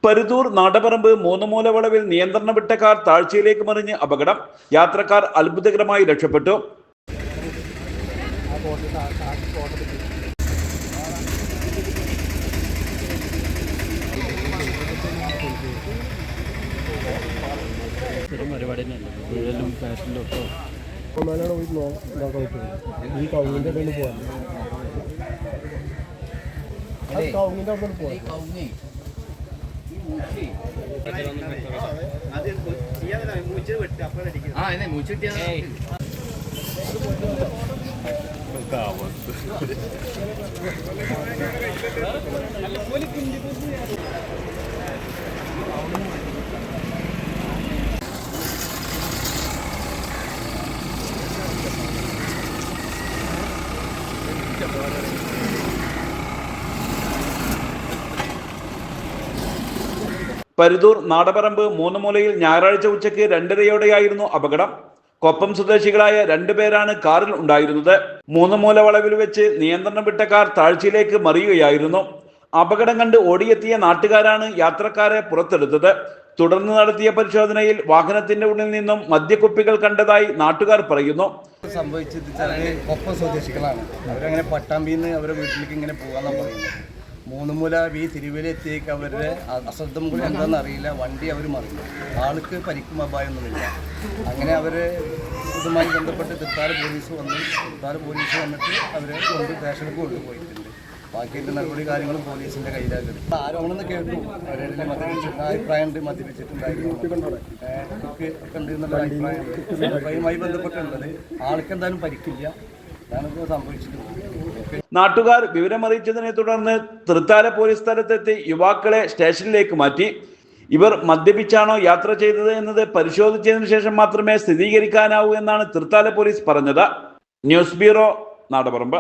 പരുതൂർ നാടപറമ്പ് മൂന്നുമൂല വളവിൽ നിയന്ത്രണം വിട്ട കാർ താഴ്ചയിലേക്ക് മറിഞ്ഞ് അപകടം. യാത്രക്കാർ അത്ഭുതകരമായി രക്ഷപ്പെട്ടു. പരുതൂർ നാടപറമ്പ് മൂന്നുമൂലയിൽ ഞായറാഴ്ച ഉച്ചയ്ക്ക് 2:30 അപകടം. കൊപ്പം സ്വദേശികളായ 2 പേരാണ് കാറിൽ ഉണ്ടായിരുന്നത്. മൂന്നുമൂല വളവിൽ വെച്ച് നിയന്ത്രണം വിട്ട കാർ താഴ്ചയിലേക്ക് മറിയുകയായിരുന്നു. അപകടം കണ്ട് ഓടിയെത്തിയ നാട്ടുകാരാണ് യാത്രക്കാരെ പുറത്തെടുത്തത്. തുടർന്ന് നടത്തിയ പരിശോധനയിൽ വാഹനത്തിന്റെ ഉള്ളിൽ നിന്നും മദ്യക്കുപ്പികൾ കണ്ടതായി നാട്ടുകാർ പറയുന്നു. സംഭവിച്ചത് കൊപ്പം സ്വദേശികളാണ്. അവരങ്ങനെ പട്ടാമ്പിന്ന് അവരുടെ വീട്ടിലേക്ക് ഇങ്ങനെ പോകാന്നാണ് പറയുന്നത്. മൂന്നുമൂല തിരുവല്ല എത്തിയേക്ക് അവരുടെ അശ്രദ്ധം കൂടി എന്താണെന്ന് അറിയില്ല, വണ്ടി അവർ മറിഞ്ഞു. ആൾക്ക് പരിക്കും അപായമൊന്നുമില്ല. അങ്ങനെ അവർ ഇതുമായി ബന്ധപ്പെട്ട് തൃത്താല പോലീസ് വന്നിട്ട് അവരെ കൊണ്ട് സ്റ്റേഷനിലേക്ക് കൊണ്ടുപോയിട്ടുണ്ട്. ബാക്കിയുള്ള നടപടി കാര്യങ്ങളും പോലീസിന്റെ കയ്യിലാകും. ആരോപണം കേട്ടു, അവരുടെ അഭിപ്രായം മദ്യപിച്ചിട്ടുണ്ടായിരുന്നു ഒക്കെ ഉണ്ട് എന്നുള്ള അഭിപ്രായമുണ്ട്. അതുമായി ബന്ധപ്പെട്ടുള്ളത് ആൾക്ക് എന്തായാലും പരിക്കില്ല. നാട്ടുകാർ വിവരമറിയിച്ചതിനെ തുടർന്ന് തൃത്താല പോലീസ് സ്ഥലത്തെത്തി യുവാക്കളെ സ്റ്റേഷനിലേക്ക് മാറ്റി. ഇവർ മദ്യപിച്ചാണോ യാത്ര ചെയ്തത് എന്നത് പരിശോധിച്ചതിനു ശേഷം മാത്രമേ സ്ഥിരീകരിക്കാനാവൂ എന്നാണ് തൃത്താല പോലീസ് പറഞ്ഞത്. News bureau, നാടപറമ്പ്.